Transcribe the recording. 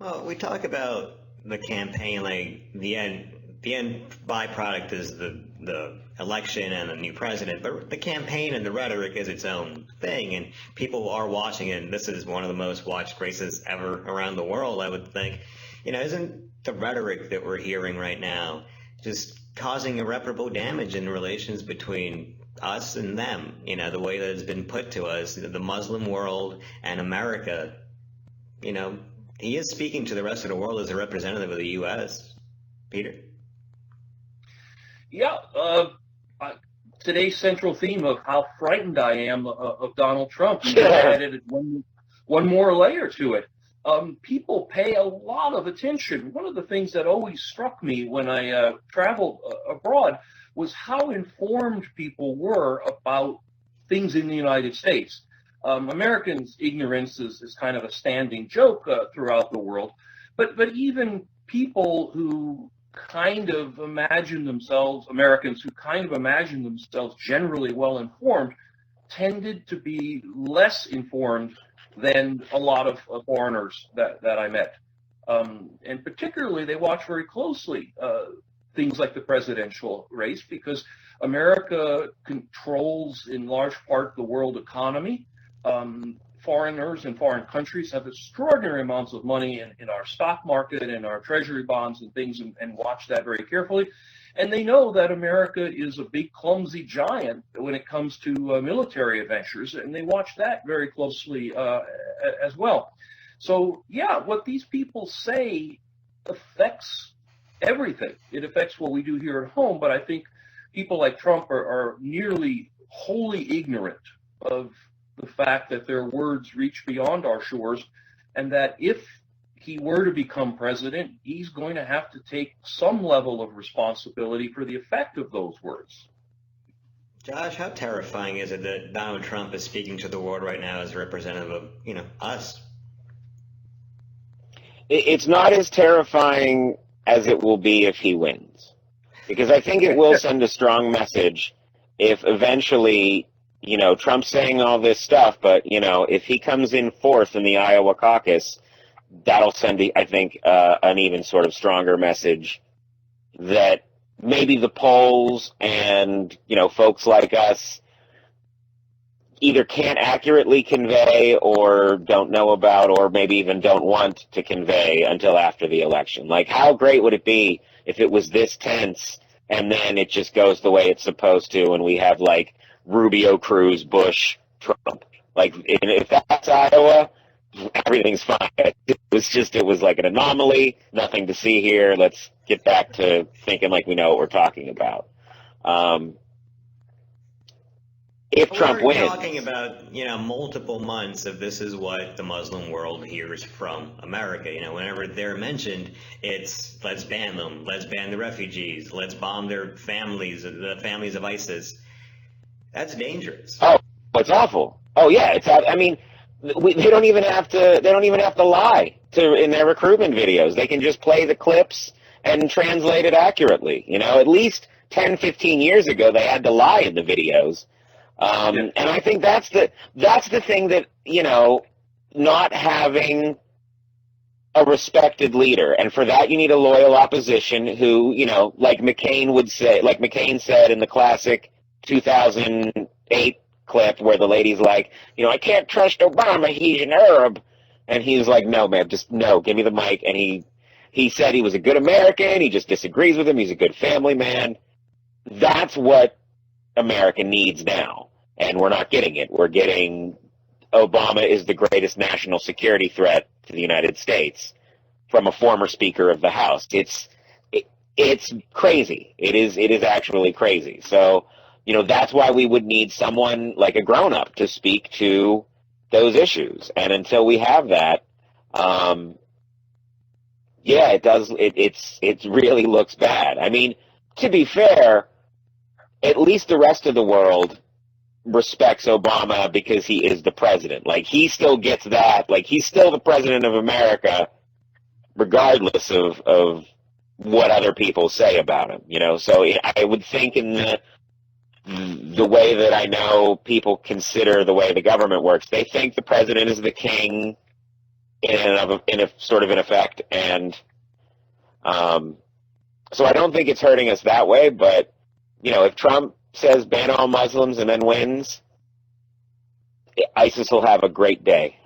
Well, we talk about the campaign, like the end byproduct is the election and a new president, but the campaign and the rhetoric is its own thing, and people are watching it. And this is one of the most watched races ever around the world, I would think. Isn't the rhetoric that we're hearing right now just causing irreparable damage in relations between us and them? The way that it's been put to us, the Muslim world and America. you know, he is speaking to the rest of the world as a representative of the U.S. Peter? Yeah, uh, today's central theme of how frightened I am of Donald Trump added one more layer to it. People pay a lot of attention. One of the things that always struck me when I traveled abroad was how informed people were about things in the United States. Americans' ignorance is kind of a standing joke throughout the world, but even people who kind of imagine themselves, Americans who kind of imagine themselves generally well informed, tended to be less informed than a lot of foreigners that I met. And particularly, they watch very closely things like the presidential race because America controls, in large part, the world economy. Foreigners and foreign countries have extraordinary amounts of money in our stock market and our treasury bonds and things and watch that very carefully. And they know that America is a big, clumsy giant when it comes to military adventures, and they watch that very closely as well. So, yeah, what these people say affects everything. It affects what we do here at home, but I think people like Trump are nearly wholly ignorant of the fact that their words reach beyond our shores, and that if he were to become president, he's going to have to take some level of responsibility for the effect of those words. Josh, how terrifying is it that Donald Trump is speaking to the world right now as a representative of, us? It's not as terrifying as it will be if he wins, because I think it will send a strong message if eventually, Trump's saying all this stuff, but, if he comes in fourth in the Iowa caucus, that'll send, I think, an even sort of stronger message that maybe the polls and, folks like us either can't accurately convey or don't know about or maybe even don't want to convey until after the election. Like, how great would it be if it was this tense and then it just goes the way it's supposed to and we have, like, Rubio, Cruz, Bush, Trump? Like, if that's Iowa, everything's fine. It was like an anomaly, nothing to see here. Let's get back to thinking like we know what we're talking about. If Trump wins, we're talking about multiple months of this is what the Muslim world hears from America. Whenever they're mentioned, it's let's ban them, let's ban the refugees, let's bomb their families, the families of ISIS. That's dangerous. Oh, it's awful. Oh yeah, I mean, they don't even have to. They don't even have to lie in their recruitment videos. They can just play the clips and translate it accurately. At least 10, 15 years ago, they had to lie in the videos. And I think that's the thing that, not having a respected leader. And for that, you need a loyal opposition who, like McCain said in the classic 2008 clip where the lady's like, I can't trust Obama, he's an Arab. And he's like, no, man, just no, give me the mic. And he said he was a good American. He just disagrees with him. He's a good family man. That's what America needs now. And we're not getting it. We're getting Obama is the greatest national security threat to the United States from a former Speaker of the House. It's crazy. It is actually crazy. So, that's why we would need someone like a grown-up to speak to those issues. And until we have that, it really looks bad. I mean, to be fair, at least the rest of the world respects Obama because he is the president. Like, he still gets that. Like, he's still the president of America, regardless of what other people say about him, So I would think in the way that I know people consider the way the government works, they think the president is the king in sort of in effect. And so I don't think it's hurting us that way. But if Trump says ban all Muslims and then wins, ISIS will have a great day.